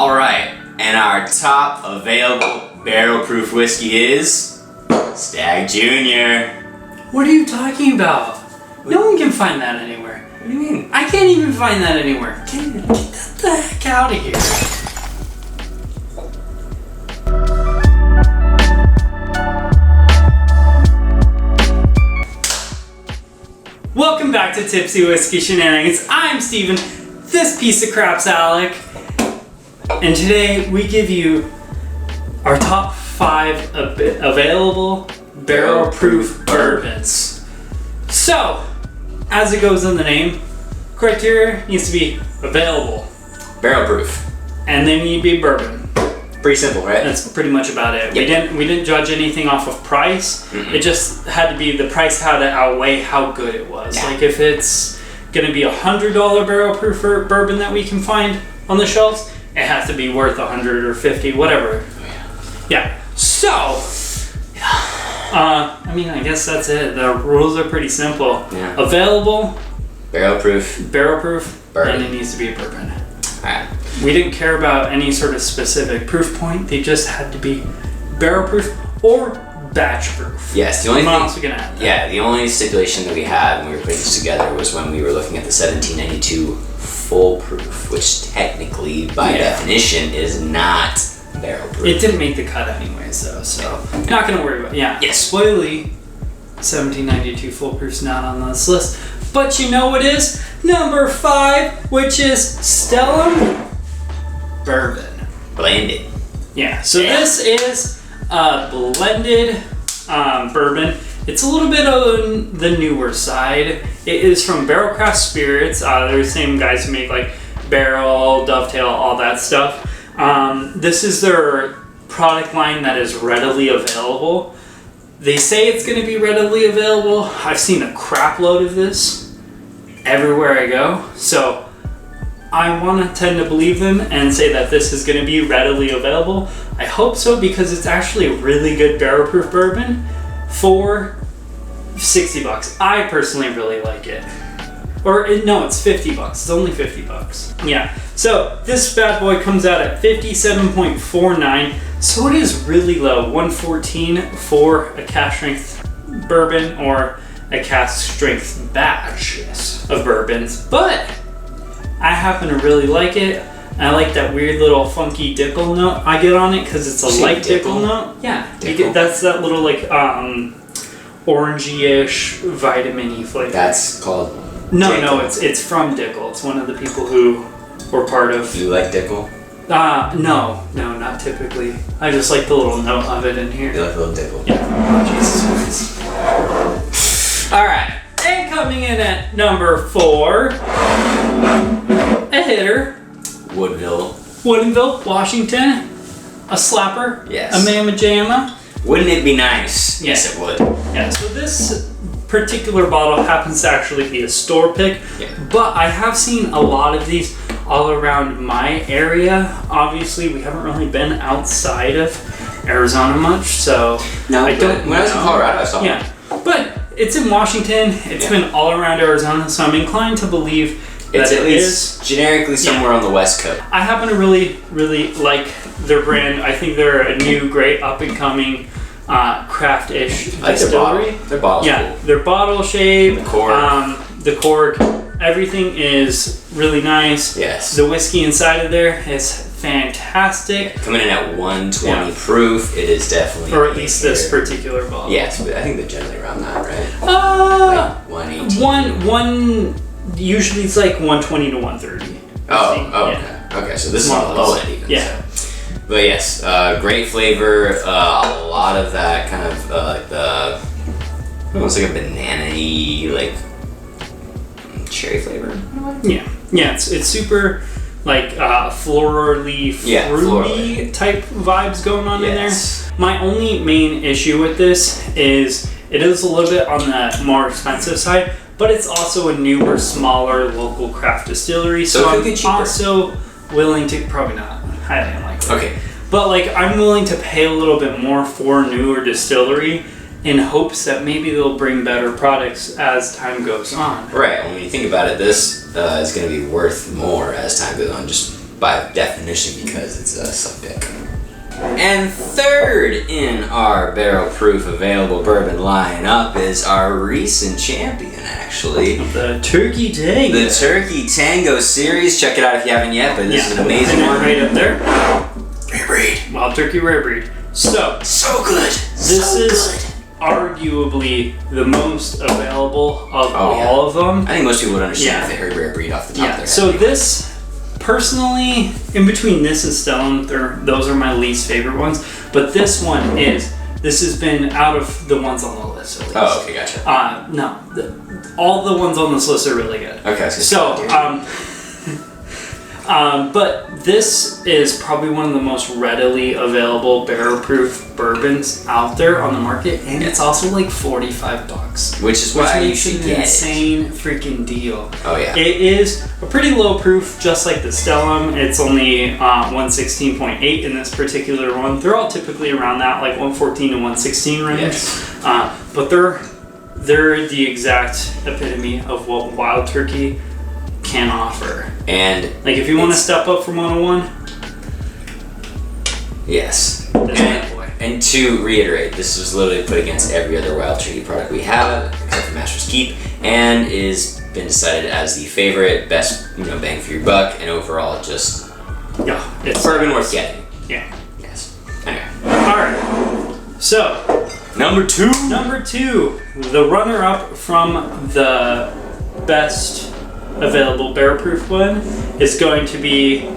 All right, and our top available barrel-proof whiskey is Stagg Jr. What are you talking about? No one can find that anywhere. What do you mean? I can't even find that anywhere. Get the heck out of here. Welcome back to Tipsy Whiskey Shenanigans. I'm Steven, this piece of crap's Alec, and today we give you our top 5 available barrel-proof bourbons. So, as it goes in the name, criteria needs to be available, Barrel-proof. and they need to be bourbon. Pretty simple, right? That's pretty much about it. Yep. We didn't judge anything off of price. Mm-mm. It just had to be, the price had to outweigh how good it was. Yeah. Like if it's gonna be $100 barrel proof bourbon that we can find on the shelves, it has to be worth 100 or 50, whatever. Yeah. So, I mean, I guess that's it. The rules are pretty simple. Yeah. Available, Barrel-proof. bourbon, and it needs to be a bourbon. Alright. We didn't care about any sort of specific proof point. They just had to be barrel proof or batch proof. Yes, the only I'm thing. also gonna add that. Yeah, the only stipulation that we had when we were putting this together was when we were looking at the 1792 full proof, which technically, by definition, is not barrel proof. It didn't make the cut anyways, though, so not gonna worry about it. Yeah. Yes. Spoilerly, 1792 foolproof's not on this list, but you know what is number 5, which is Stellum Bourbon. Blended. Yeah. So this is a blended bourbon. It's a little bit on the newer side. It is from Barrel Craft Spirits. They're the same guys who make like Barrel, Dovetail, all that stuff. This is their product line that is readily available. They say it's going to be readily available. I've seen a crap load of this everywhere I go. So I want to tend to believe them and say that this is going to be readily available. I hope so because it's actually a really good barrel-proof bourbon for $60. I personally really like it. No, it's $50. It's only $50. Yeah. So this bad boy comes out at 57.49. So it is really low. 114 for a cask strength bourbon or a cask strength batch of bourbons. But I happen to really like it. I like that weird little funky dickel note I get on it because it's a light dickel note. Yeah, that's that little like orangey-ish vitamin-y flavor. That's called. No, it's from Dickel. It's one of the people who were part of. Do you like Dickel? No, not typically. I just like the little note of it in here. You like a little Dickel? Yeah. Oh, Jesus Christ. All right, and coming in at number 4, a hitter. Woodville, Washington. A slapper. Yes. A mamma jamma. Wouldn't it be nice? Yeah. Yes, it would. Yeah. So this particular bottle happens to actually be a store pick, but I have seen a lot of these all around my area. Obviously, we haven't really been outside of Arizona much, so no. I don't. When I was in Colorado, I saw them. Yeah, but it's in Washington. It's been all around Arizona, so I'm inclined to believe that it's at it least generically somewhere on the West Coast. I happen to really, really like their brand. I think they're a new, great, up and coming. Craft-ish distillery. Their bottle's cool. Their bottle shape, the cork, everything is really nice. Yes. The whiskey inside of there is fantastic. Coming in at 120 proof, it is definitely. Or at least this particular bottle. Yes, but I think they're generally around that, right? Like 118. Usually it's like 120 to 130. Okay, so this is on the low end even. Yeah. So. But yes, great flavor. A lot of that kind of like the almost like a banana-y, like cherry flavor. Yeah, it's super like florally, fruity type vibes going on in there. My only main issue with this is it is a little bit on the more expensive side, but it's also a newer, smaller local craft distillery. So I'm also willing to probably not. Highly unlikely. Okay. But like I'm willing to pay a little bit more for a newer distillery in hopes that maybe they'll bring better products as time goes on. Right. When you think about it, this is going to be worth more as time goes on, just by definition because it's a suck pick. And third in our barrel proof available bourbon lineup is our recent champion, actually. The Turkey Tango. The Turkey Tango series. Check it out if you haven't yet, but this is an amazing one. Right up there. Rare breed. Wild Turkey Rare Breed. So good. This is arguably the most available of all of them. I think most people would understand if they heard Rare Breed off the top of their head. So this, personally, in between this and Stellum, those are my least favorite ones. But this one this has been out of the ones on the list at least. Oh, okay, gotcha. No, all the ones on this list are really good. Okay, but this is probably one of the most readily available barrel-proof bourbons out there on the market, and it's also like $45, which is why you should get it. Insane freaking deal. Oh yeah. It is a pretty low proof, just like the Stellum. It's only 116.8 in this particular one. They're all typically around that, like 114 to 116 range. Yes. But they're the exact epitome of what Wild Turkey can offer. And like if you want to step up from 101, yes. Boy. And to reiterate, this was literally put against every other Wild Turkey product we have, except for Master's Keep, and is been decided as the favorite, best, bang for your buck, and overall just it's bourbon worth getting. Yeah. Yes. Anyway. All right. So number two, the runner-up from the best available barrel-proof one is going to be,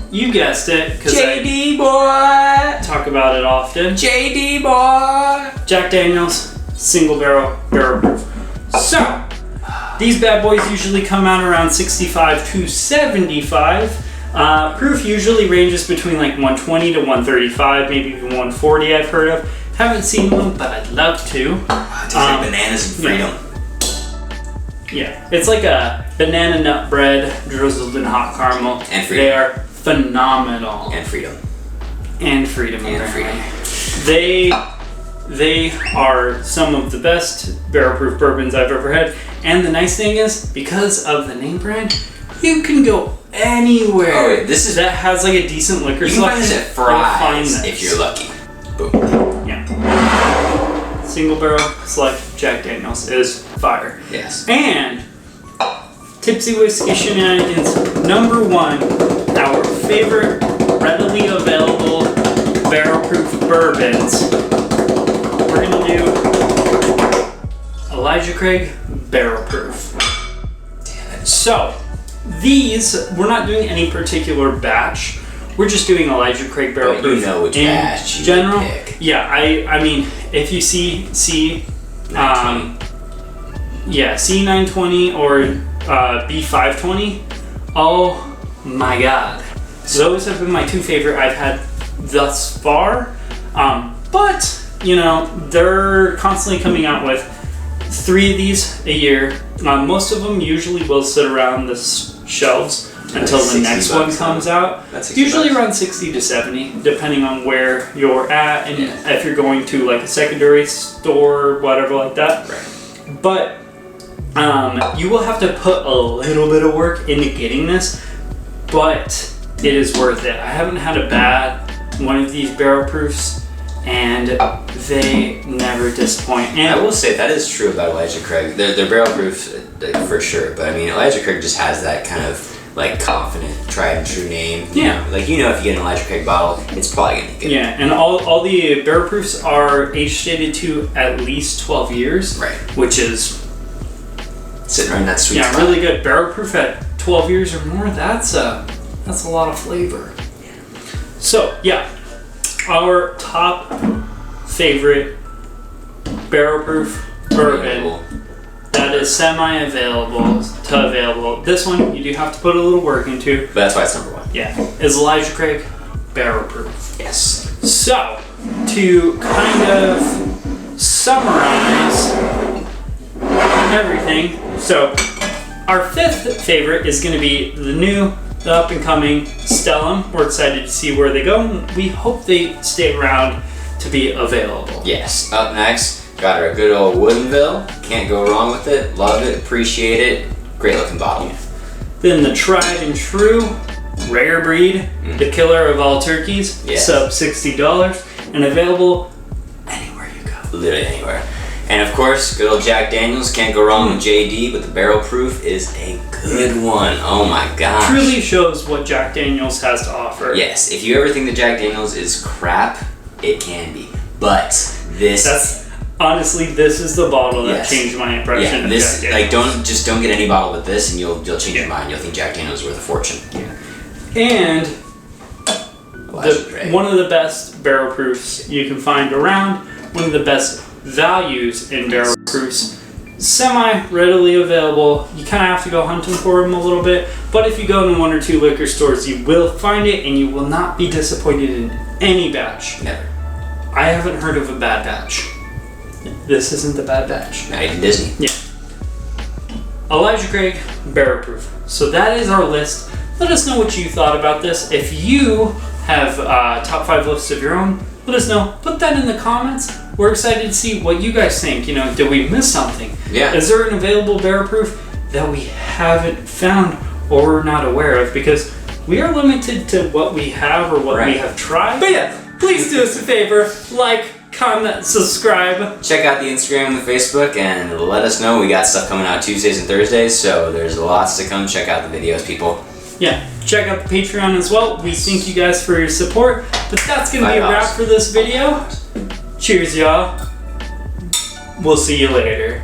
you guessed it, because JD boy, talk about it often. JD boy, Jack Daniel's single barrel proof. So these bad boys usually come out around 65 to 75. Proof usually ranges between like 120 to 135, maybe even 140. I've heard of. Haven't seen one, but I'd love to. It tastes like bananas and freedom. Yeah, it's like a banana nut bread drizzled in hot caramel. And freedom. They are phenomenal. And freedom. And freedom. And freedom. They are some of the best barrel-proof bourbons I've ever had. And the nice thing is, because of the name brand, you can go anywhere. Oh, wait, that has like a decent liquor selection. You can find this at Fry's if you're lucky. Boom. Yeah. Single barrel select Jack Daniel's is fire. Yes. And Tipsy Whiskey Shenanigans #1, our favorite readily available barrel-proof bourbons. We're gonna do Elijah Craig Barrel Proof. Damn it. So these, we're not doing any particular batch. We're just doing Elijah Craig Barrel Proof. You know which batch you general. pick. Yeah, I mean, if you see C920 or B520, oh my god. Those have been my two favorite I've had thus far. But, they're constantly coming out with 3 of these a year. Most of them usually will sit around the shelves until the next one comes out. Usually around 60 to 70, depending on where you're at and if you're going to like a secondary store, whatever like that. Right. But you will have to put a little bit of work into getting this, but it is worth it. I haven't had a bad one of these barrel proofs, and they never disappoint. And I will say that is true about Elijah Craig. They're barrel proofs for sure, but I mean Elijah Craig just has that kind of like confident, tried and true name. Yeah. If you get an Elijah Craig bottle, it's probably gonna be good. Yeah, and all the barrel proofs are age stated to at least 12 years. Right. Which is sitting right in that sweet spot. really good. Barrel proof at 12 years or more, that's a lot of flavor. So our top favorite barrel proof bourbon that is semi-available to available. This one you do have to put a little work into. But that's why it's #1. Yeah, is Elijah Craig Barrel Proof. Yes. So, to kind of summarize everything, so our 5th favorite is going to be the up and coming Stellum. We're excited to see where they go. We hope they stay around to be available. Yes. Up next, got our good old Woodville. Can't go wrong with it. Love it. Appreciate it. Great looking bottle. Then the tried and true Rare breed, the killer of all turkeys, sub $60, and available anywhere you go. Literally anywhere. And of course, good old Jack Daniels, can't go wrong with JD, but the barrel proof is a good one. Oh my gosh. Truly shows what Jack Daniels has to offer. Yes, if you ever think that Jack Daniels is crap, it can be. But honestly, this is the bottle that changed my impression of this, Jack Daniels. Don't get any bottle with this and you'll change your mind. You'll think Jack Daniels is worth a fortune. And one of the best barrel proofs you can find around, one of the best values in barrel proofs, semi-readily available. You kind of have to go hunting for them a little bit, but if you go in 1 or 2 liquor stores, you will find it and you will not be disappointed in any batch. Never. I haven't heard of a bad batch. This isn't the bad batch. Not even Disney. Yeah. Elijah Craig, barrel proof. So that is our list. Let us know what you thought about this. If you have top 5 lists of your own, let us know. Put that in the comments. We're excited to see what you guys think. Did we miss something? Yeah. Is there an available barrel proof that we haven't found or we're not aware of? Because we are limited to what we have or what we have tried. But yeah, please do us a favor. Like, comment, subscribe. Check out the Instagram and the Facebook and let us know. We got stuff coming out Tuesdays and Thursdays, so there's lots to come. Check out the videos, people. Yeah, check out the Patreon as well. We thank you guys for your support. But that's going to be a wrap for this video. Cheers, y'all. We'll see you later.